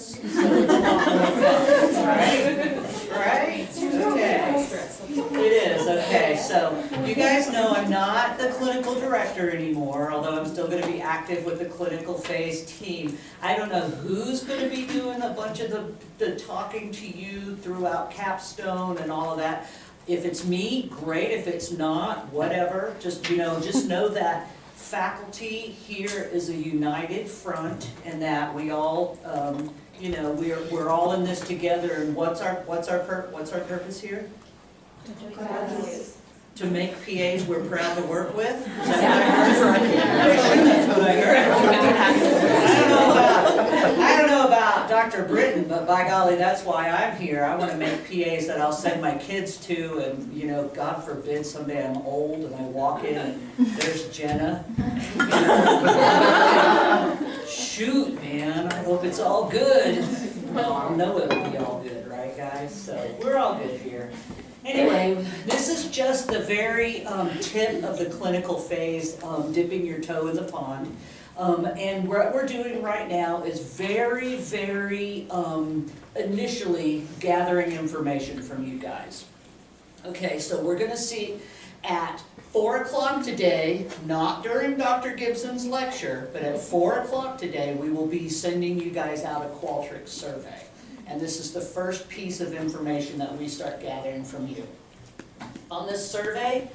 this, so it's a lot more fun, right? Right? Okay. It is, okay. So you guys know I'm not the clinical director anymore, although I'm still going to be active with the clinical phase team. I don't know who's going to be doing a bunch of the talking to you throughout capstone and all of that. If it's me, great. If it's not, whatever. Just, just know that faculty here is a united front, and that we all, we're all in this together. And what's our purpose here? To make PAs we're proud to work with. Is that what I heard? That's what I heard. I don't know about Dr. Britton, but by golly, that's why I'm here. I want to make PAs that I'll send my kids to, and God forbid someday I'm old and I walk in and there's Jenna. Shoot, man, I hope it's all good. Well, I know it'll be all good, right, guys? So we're all good here. Anyway, this is just the very tip of the clinical phase, dipping your toe in the pond. And what we're doing right now is very, very initially gathering information from you guys. Okay, so we're going to see at 4 o'clock today, not during Dr. Gibson's lecture, but at 4 o'clock today, we will be sending you guys out a Qualtrics survey. And this is the first piece of information that we start gathering from you. On this survey,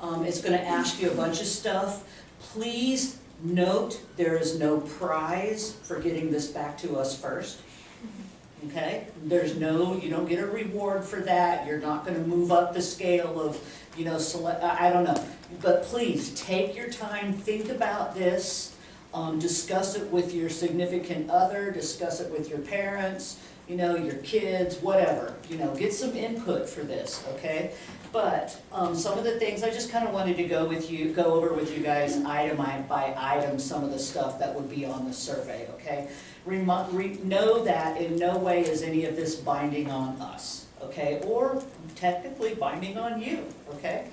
it's going to ask you a bunch of stuff. Please note there is no prize for getting this back to us first. Okay? You don't get a reward for that. You're not going to move up the scale of, I don't know. But please, take your time, think about this, discuss it with your significant other, discuss it with your parents, your kids, whatever, get some input for this, okay? But some of the things I just kind of wanted to go over with you guys item by item, some of the stuff that would be on the survey, okay? Know that in no way is any of this binding on us, okay? Or technically binding on you, okay?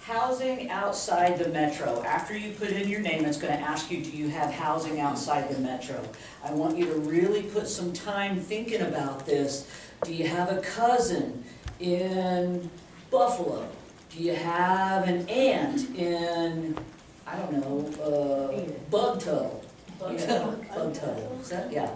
Housing outside the metro. After you put in your name, it's going to ask you, do you have housing outside the metro? I want you to really put some time thinking about this. Do you have a cousin in Buffalo? Do you have an aunt in, I don't know, Bugtuttle? Bugtuttle. Is that? Yeah.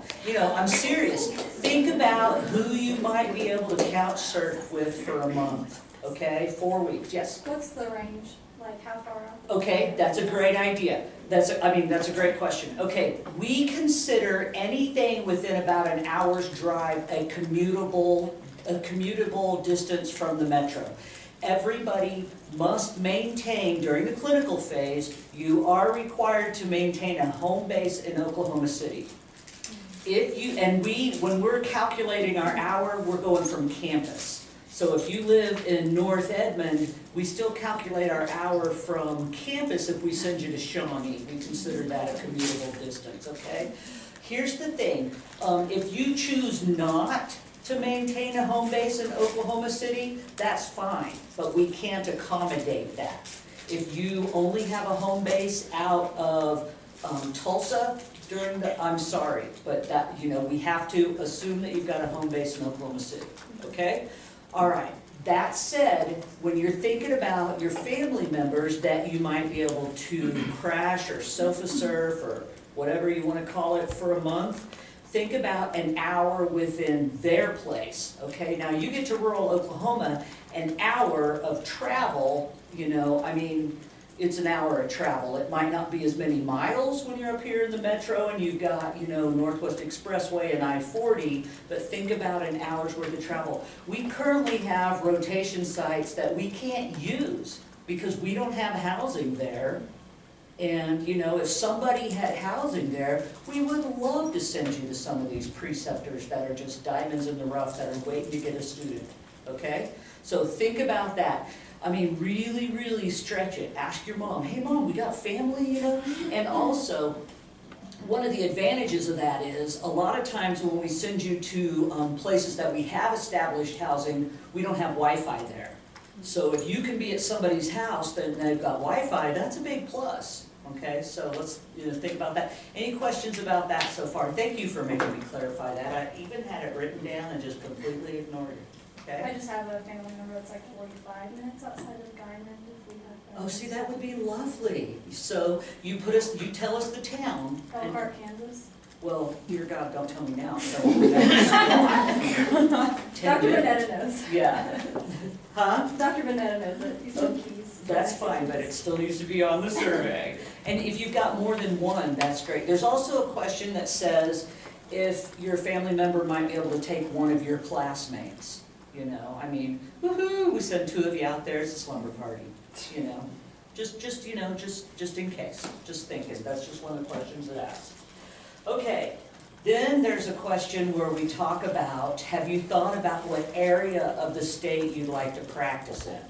I'm serious. Think about who you might be able to couch surf with for a month. Okay, 4 weeks, yes? What's the range? Like how far out? Okay, that's a great idea. That's a great question. Okay, we consider anything within about an hour's drive a commutable distance from the metro. Everybody must maintain, during the clinical phase, you are required to maintain a home base in Oklahoma City. When we're calculating our hour, we're going from campus. So if you live in North Edmond, we still calculate our hour from campus if we send you to Shawnee. We consider that a commutable distance, okay? Here's the thing. If you choose not to maintain a home base in Oklahoma City, that's fine, but we can't accommodate that. If you only have a home base out of Tulsa, I'm sorry, but that, we have to assume that you've got a home base in Oklahoma City, okay? All right, that said, when you're thinking about your family members that you might be able to crash or sofa surf or whatever you want to call it for a month, think about an hour within their place, okay? Now, you get to rural Oklahoma, an hour of travel, it's an hour of travel. It might not be as many miles when you're up here in the metro and you've got, Northwest Expressway and I-40, but think about an hour's worth of travel. We currently have rotation sites that we can't use because we don't have housing there. And, if somebody had housing there, we would love to send you to some of these preceptors that are just diamonds in the rough that are waiting to get a student, okay? So think about that. Really, really stretch it. Ask your mom, hey mom, we got family, And also, one of the advantages of that is, a lot of times when we send you to places that we have established housing, we don't have Wi-Fi there. So if you can be at somebody's house, then they've got Wi-Fi, that's a big plus. Okay, so let's think about that. Any questions about that so far? Thank you for making me clarify that. I even had it written down and just completely ignored it. I Okay? just have a family member that's like 45 minutes outside of Diamond if we have. Oh, see, that would be lovely. So you tell us the town. and- Elkhart, Kansas. Well, dear God, don't tell me now. So I won't be back in school. 10 Dr. minutes. Bonetta knows. Yeah. Huh? Dr. Bonetta knows it. He's in Keys. That's fine, but it still needs to be on the survey. And if you've got more than one, that's great. There's also a question that says if your family member might be able to take one of your classmates. You know, I mean, woohoo, we send 2 of you out there, it's a slumber party, you know. Just in case, just thinking, that's just one of the questions it asks. Okay, then there's a question where we talk about, have you thought about what area of the state you'd like to practice in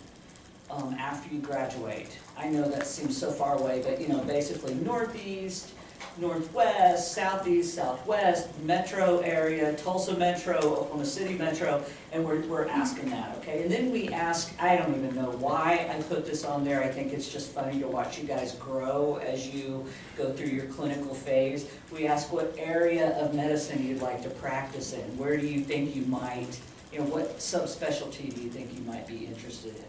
after you graduate? I know that seems so far away, but basically northeast, northwest, southeast, southwest, metro area, Tulsa Metro, Oklahoma City Metro, and we're asking that, okay? And then we ask, I don't even know why I put this on there, I think it's just funny to watch you guys grow as you go through your clinical phase. We ask what area of medicine you'd like to practice in, where do you think you might, what subspecialty do you think you might be interested in?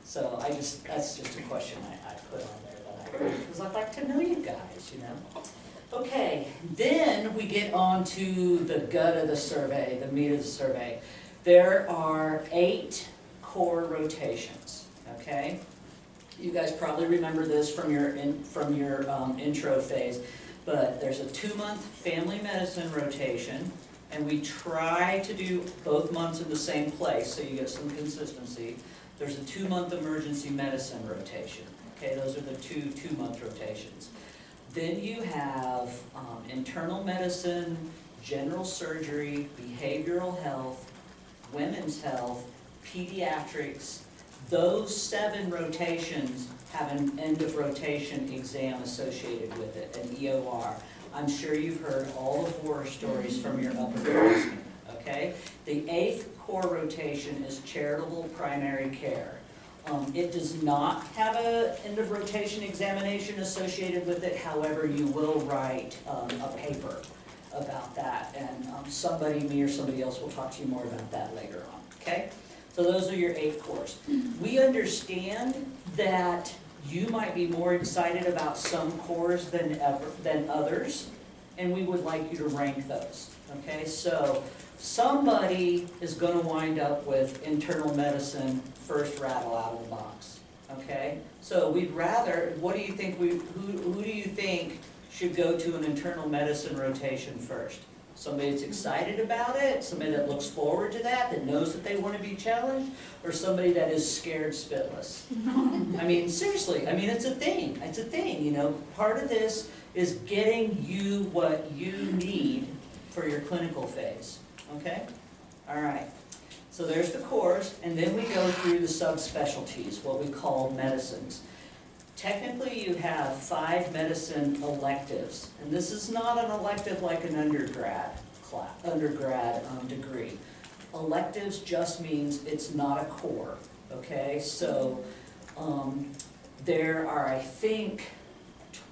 So that's just a question I put on there, because I'd like to know you guys, Okay, then we get on to the gut of the survey, the meat of the survey. There are 8 core rotations, okay? You guys probably remember this from your intro phase, but there's a 2-month family medicine rotation, and we try to do both months in the same place so you get some consistency. There's a 2-month emergency medicine rotation, okay? Those are the 2-month rotations. Then you have internal medicine, general surgery, behavioral health, women's health, pediatrics. Those 7 rotations have an end of rotation exam associated with it, an EOR. I'm sure you've heard all the horror stories from your upperclassmen, okay? The 8th core rotation is charitable primary care. It does not have an end of rotation examination associated with it, however, you will write a paper about that, and me or somebody else will talk to you more about that later on, okay? So those are your 8 cores. We understand that you might be more excited about some cores than others, and we would like you to rank those, okay? So somebody is going to wind up with internal medicine first rattle out of the box, okay? So we'd rather, what do you think, who do you think should go to an internal medicine rotation first? Somebody that's excited about it, somebody that looks forward to that knows that they want to be challenged, or somebody that is scared spitless? I mean, seriously, I mean, it's a thing, Part of this is getting you what you need for your clinical phase, okay? All right. So there's the cores, and then we go through the subspecialties, what we call medicines. Technically, you have 5 medicine electives, and this is not an elective like an undergrad degree. Electives just means it's not a core, okay? So there are, I think,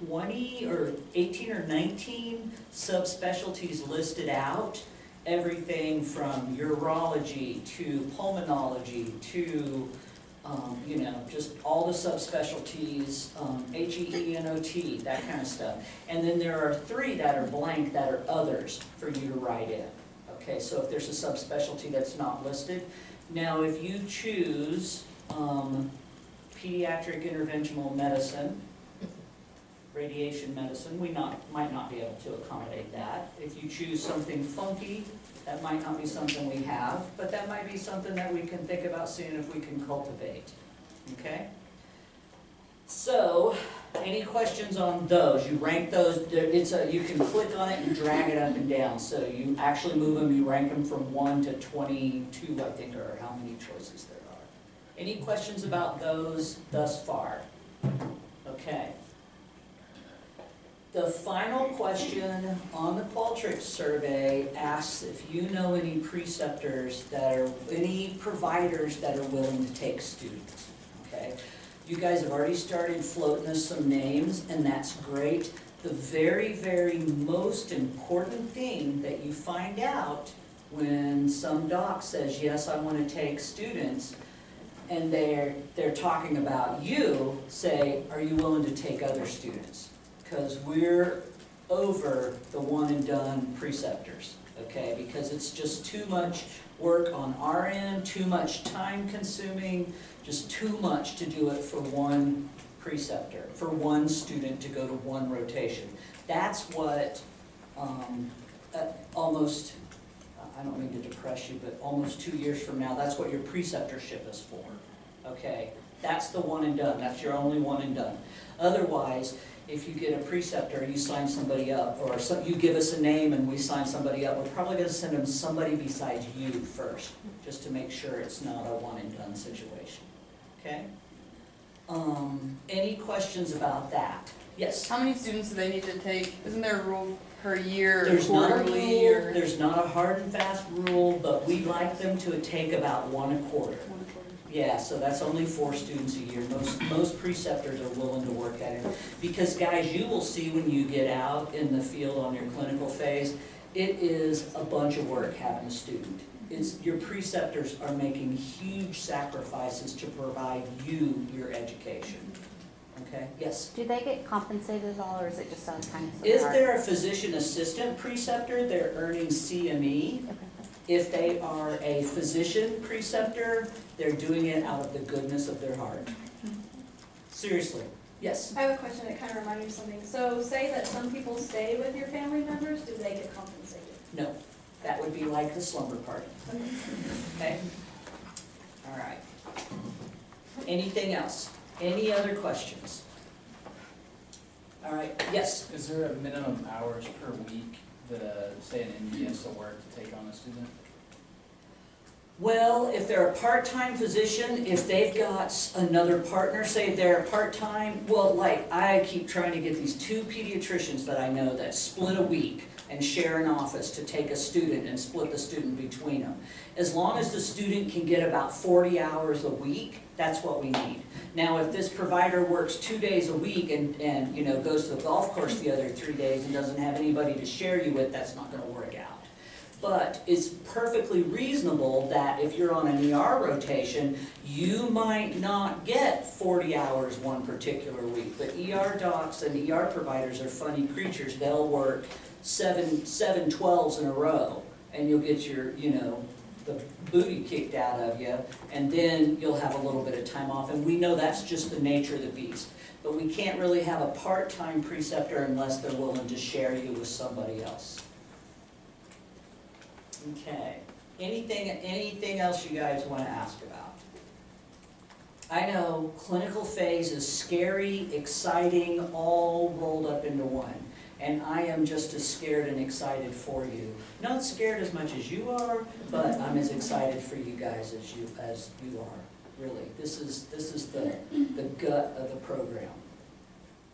20 or 18 or 19 subspecialties listed out. Everything from urology to pulmonology to, just all the subspecialties, HEE and OT, that kind of stuff. And then there are 3 that are blank that are others for you to write in. Okay, so if there's a subspecialty that's not listed. Now, if you choose pediatric interventional medicine, radiation medicine, we might not be able to accommodate that. If you choose something funky, that might not be something we have, but that might be something that we can think about seeing if we can cultivate, okay? So, any questions on those? You rank those, you can click on it and drag it up and down, so you actually move them, you rank them from 1 to 22, I think, or how many choices there are. Any questions about those thus far? Okay. The final question on the Qualtrics survey asks if you know any preceptors any providers that are willing to take students, okay? You guys have already started floating us some names, and that's great. The very, very most important thing that you find out when some doc says, yes, I want to take students, and they're talking about you, say, are you willing to take other students? Because we're over the one and done preceptors, okay? Because it's just too much work on our end, too much time consuming, just too much to do it for one preceptor, for one student to go to one rotation. That's what almost, I don't mean to depress you, but almost 2 years from now, that's what your preceptorship is for, okay? That's the one and done, that's your only one and done. Otherwise, if you get a preceptor, you sign somebody up, or you give us a name and we sign somebody up, we're probably going to send them somebody besides you first, just to make sure it's not a one and done situation, okay? Any questions about that? Yes? How many students do they need to take? Isn't there a rule per year, There's not a quarterly, rule, or? there's not a hard and fast rule, but we'd like them to take about 1 a quarter. Yeah, so that's only 4 students a year. Most preceptors are willing to work at it. Because guys, you will see when you get out in the field on your clinical phase, it is a bunch of work having a student. Your preceptors are making huge sacrifices to provide you your education. Okay, yes? Do they get compensated at all, or is it just kind of? If they're a physician assistant preceptor, they're earning CME. Okay. If they are a physician preceptor, they're doing it out of the goodness of their heart. Seriously, yes? I have a question that kind of reminded me of something. So say that some people stay with your family members, do they get compensated? No, that would be like the slumber party. Okay? All right. Anything else? Any other questions? All right, yes? Is there a minimum hours per week that, say, an ND has to work to take on a student? Well, if they're a part-time physician, if they've got another partner, say they're part-time, well, like, I keep trying to get these 2 pediatricians that I know that split a week and share an office to take a student and split the student between them. As long as the student can get about 40 hours a week, that's what we need. Now, if this provider works 2 days a week and you know, goes to the golf course the other 3 days and doesn't have anybody to share you with, that's not gonna work out. But it's perfectly reasonable that if you're on an ER rotation, you might not get 40 hours one particular week. But ER docs and ER providers are funny creatures. They'll work seven 12s in a row, and you'll get your, you know, the booty kicked out of you, and then you'll have a little bit of time off. And we know that's just the nature of the beast. But we can't really have a part-time preceptor unless they're willing to share you with somebody else. Okay, anything else you guys want to ask about? I know clinical phase is scary, exciting, all rolled up into one. And I am just as scared and excited for you. Not scared as much as you are, but I'm as excited for you guys as you are. Really, this is the gut of the program.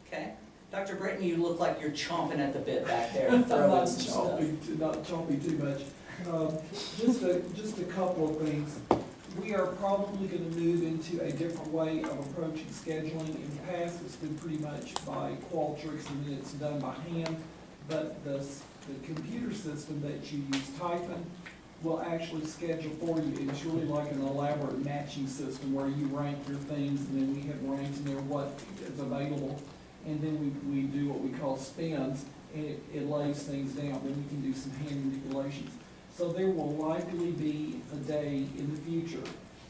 Okay? Dr. Britton, you look like you're chomping at the bit back there. I'm throwing not some chomping, not chomping too much. Just a couple of things. We are probably going to move into a different way of approaching scheduling. In the past, it's been pretty much by Qualtrics, and then it's done by hand. But the computer system that you use, Typhon, will actually schedule for you. It's really like an elaborate matching system where you rank your things, and then we have ranked in there what is available. And then we do what we call spins, and it lays things down. Then we can do some hand manipulations. So there will likely be a day in the future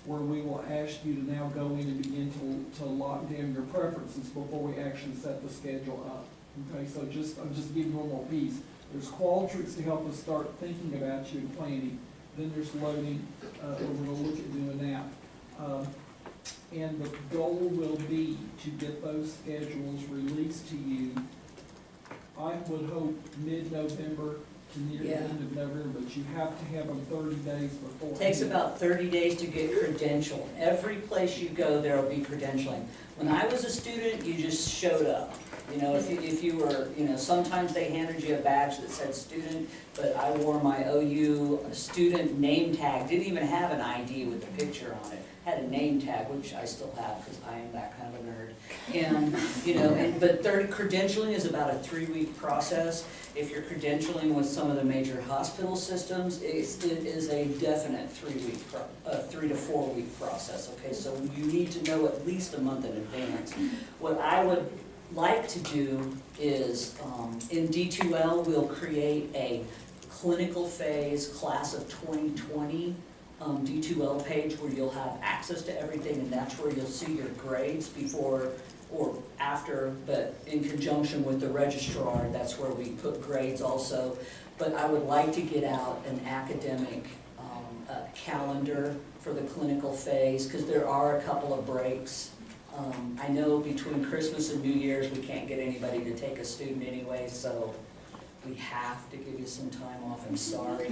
where we will ask you to now go in and begin to lock down your preferences before we actually set the schedule up. Okay, so I'm just giving you one more piece. There's Qualtrics to help us start thinking about you and planning. Then there's loading, and we're going to look at doing that. And the goal will be to get those schedules released to you, I would hope mid-November to near the end of November, but you have to have them 30 days before. It takes about 30 days to get credentialed. Every place you go, there will be credentialing. When I was a student, you just showed up. You know, if you were, you know, sometimes they handed you a badge that said student, but I wore my OU student name tag, didn't even have an ID with a picture on it. Had a name tag, which I still have because I am that kind of a nerd. And, you know, but credentialing is about a 3-week process. If you're credentialing with some of the major hospital systems, it is a definite 3 to 4 week process, okay? So you need to know at least a month in advance. What I would like to do is, in D2L, we'll create a clinical phase class of 2020 D2L page where you'll have access to everything, and that's where you'll see your grades before or after, but in conjunction with the registrar, that's where we put grades also. But I would like to get out an academic calendar for the clinical phase, because there are a couple of breaks. I know between Christmas and New Year's, we can't get anybody to take a student anyway, so we have to give you some time off. I'm sorry.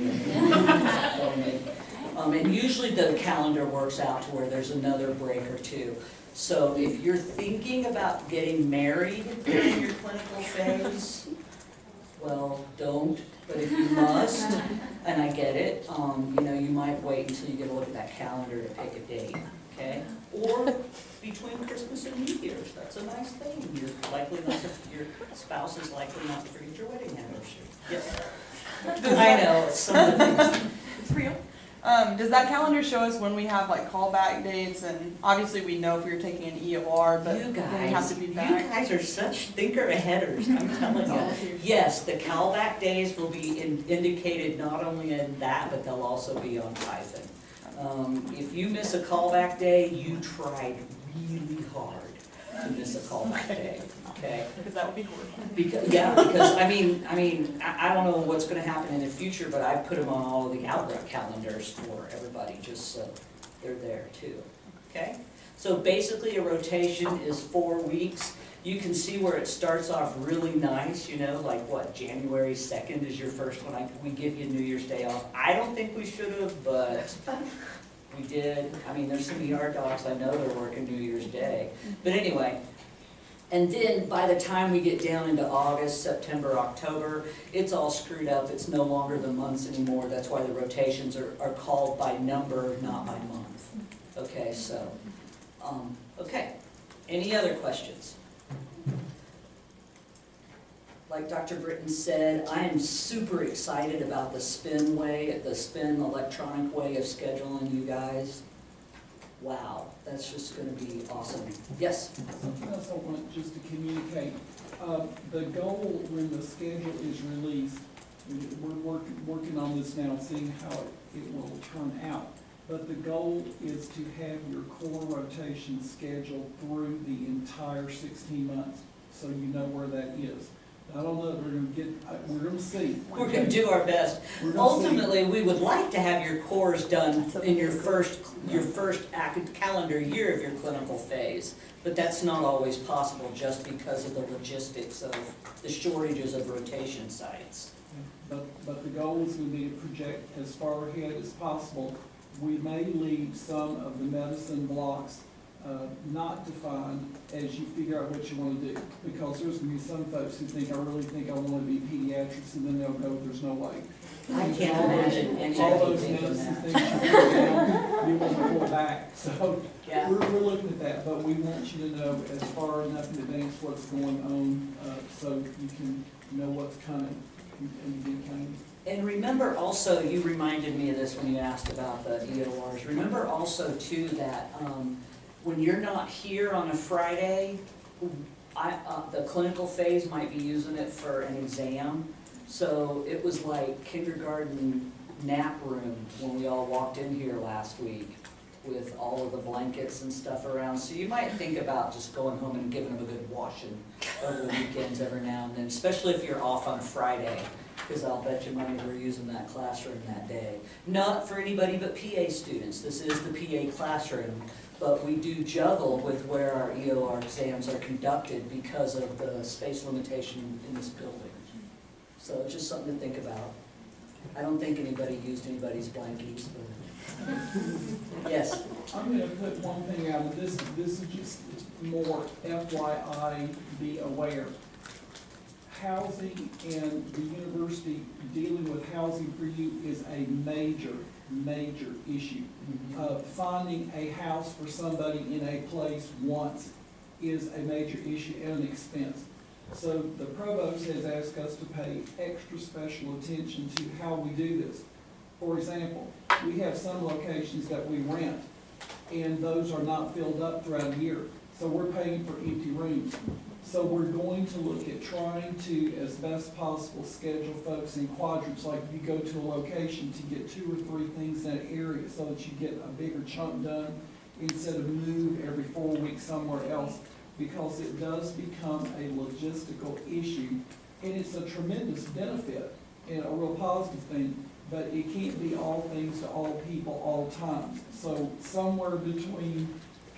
And usually the calendar works out to where there's another break or two. So if you're thinking about getting married during your clinical phase, well, don't, but if you must, and I get it, you know, you might wait until you get a look at that calendar to pick a date, okay? Or between Christmas and New Year's, that's a nice thing. You're likely not to, your spouse is likely not to forget your wedding anniversary. Yes. I know, it's some of the things. It's real. Does that calendar show us when we have like callback dates, and obviously we know if we were taking an EOR, but You when we have to be back? You guys are such thinker-aheaders, I'm telling you. Yes, the callback days will be indicated not only in that, but they'll also be on Python. If you miss a callback day, you tried really hard to miss a callback day, okay? Because that would be horrible. Because I mean, I don't know what's gonna happen in the future, but I put them on all of the Outlook calendars for everybody, just so they're there too, okay? So basically a rotation is 4 weeks. You can see where it starts off really nice, you know, like what, January 2nd is your first one. We give you New Year's Day off. I don't think we should have, but we did. I mean, there's some ER docs I know they're working New Year's Day. But anyway, and then by the time we get down into August, September, October, it's all screwed up. It's no longer the months anymore. That's why the rotations are called by number, not by month. Okay, so, okay. Any other questions? Like Dr. Britton said, I am super excited about the spin electronic way of scheduling you guys. Wow, that's just gonna be awesome. Yes? Something else I want just to communicate. The goal when the schedule is released, we're working on this now, seeing how it will turn out. But the goal is to have your core rotation scheduled through the entire 16 months, so you know where that is. I don't know, we're gonna see. We're gonna do our best. Ultimately, we would like to have your cores done in your first calendar year of your clinical phase, but that's not always possible just because of the logistics of the shortages of rotation sites. But the goal is going to be to project as far ahead as possible. We may leave some of the medicine blocks not defined as you figure out what you want to do. Because there's going to be some folks who think, I really think I want to be pediatrics, and then they'll go, there's no way. I can't imagine anybody All those thinking medicine that. things you put down, you want to pull back. So Yeah. we're looking at that, but we want you to know as far enough in advance what's going on, so you can know what's coming and be kind. And remember also, you reminded me of this when you asked about the EORs. Remember also too that when you're not here on a Friday, the clinical phase might be using it for an exam. So it was like kindergarten nap room when we all walked in here last week with all of the blankets and stuff around. So you might think about just going home and giving them a good washing over the weekends every now and then, especially if you're off on a Friday, because I'll bet you money we're using that classroom that day. Not for anybody but PA students. This is the PA classroom, but we do juggle with where our EOR exams are conducted because of the space limitation in this building. So it's just something to think about. I don't think anybody used anybody's blankies, but yes. I'm going to put one thing out of this. This is just more FYI, be aware. housing and the university dealing with housing for you is a major, major issue. Finding a house for somebody in a place once is a major issue and an expense. So the provost has asked us to pay extra special attention to how we do this. For example, we have some locations that we rent, and those are not filled up throughout the year. So we're paying for empty rooms. So we're going to look at trying to, as best possible, schedule folks in quadrants, like you go to a location to get 2 or 3 things in that area so that you get a bigger chunk done instead of move every 4 weeks somewhere else, because it does become a logistical issue, and it's a tremendous benefit and a real positive thing, but it can't be all things to all people all times. So somewhere between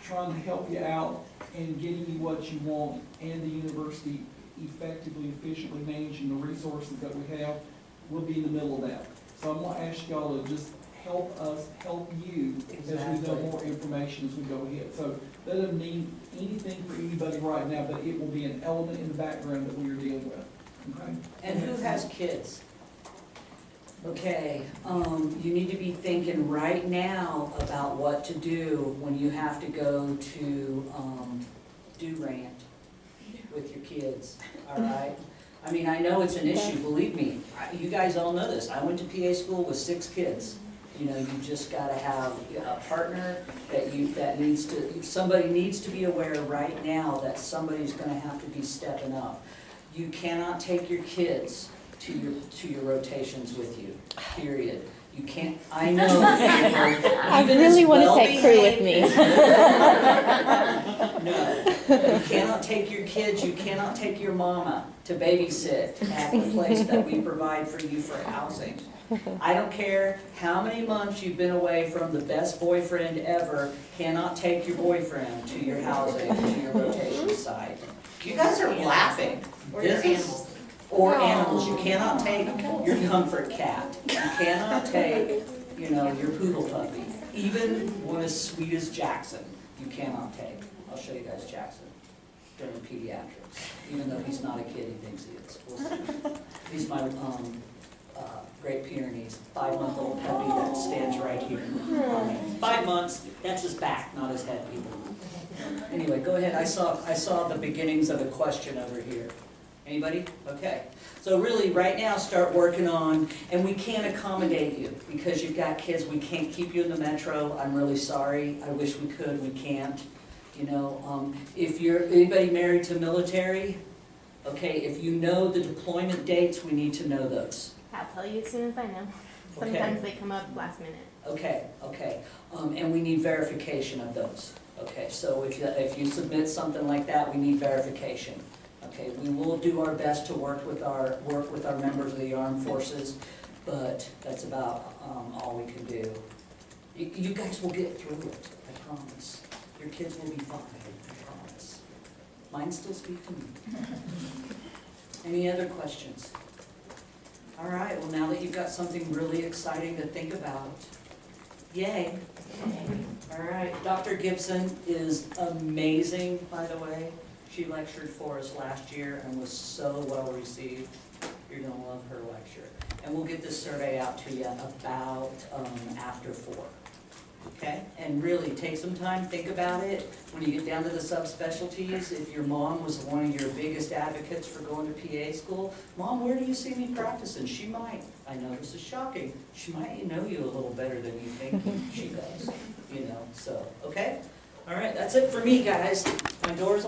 trying to help you out and getting you what you want, and the university effectively, efficiently managing the resources that we have, we'll be in the middle of that. So I'm gonna ask y'all to just help us, help you, as we know Exactly. more information as we go ahead. So that doesn't mean anything for anybody right now, but it will be an element in the background that we are dealing with, okay? And who has kids? Okay, you need to be thinking right now about what to do when you have to go to, do-rant with your kids, all right? I mean, I know it's an issue, believe me, you guys all know this, I went to PA school with 6 kids. You know, you just gotta have a partner somebody needs to be aware right now that somebody's gonna have to be stepping up. You cannot take your kids to your rotations with you, period. You can't, I know. I really want to take crew with me. No, you cannot take your kids, you cannot take your mama to babysit at the place that we provide for you for housing. I don't care how many months you've been away from the best boyfriend ever, cannot take your boyfriend to your housing, to your rotation site. You guys are laughing. Or your animals. Or animals, you cannot take your comfort cat, you cannot take, you know, your poodle puppy, even one as sweet as Jackson, you cannot take. I'll show you guys Jackson during pediatrics, even though he's not a kid, he thinks he is. We'll see. He's my Great Pyrenees, 5-month-old puppy that stands right here. 5 months, that's his back, not his head, people. Anyway, go ahead, I saw the beginnings of a question over here. Anybody? Okay. So really, right now, start working on, and we can't accommodate you because you've got kids. We can't keep you in the metro. I'm really sorry. I wish we could. We can't. You know, if you're anybody married to military, okay, if you know the deployment dates, we need to know those. I'll tell you as soon as I know. Sometimes they come up last minute. Okay, okay. And we need verification of those. Okay, so if you submit something like that, we need verification. Okay, we will do our best to work with our members of the armed forces, but that's about all we can do. You guys will get through it, I promise. Your kids will be fine, I promise. Mine still speak to me. Any other questions? All right, well now that you've got something really exciting to think about, yay. All right, Dr. Gibson is amazing, by the way. She lectured for us last year and was so well received. You're gonna love her lecture. And we'll get this survey out to you about after 4. Okay? And really take some time, think about it. When you get down to the subspecialties, if your mom was one of your biggest advocates for going to PA school, Mom, where do you see me practicing? She might, I know this is shocking, she might know you a little better than you think she does. You know, so, okay? All right, that's it for me, guys. My door's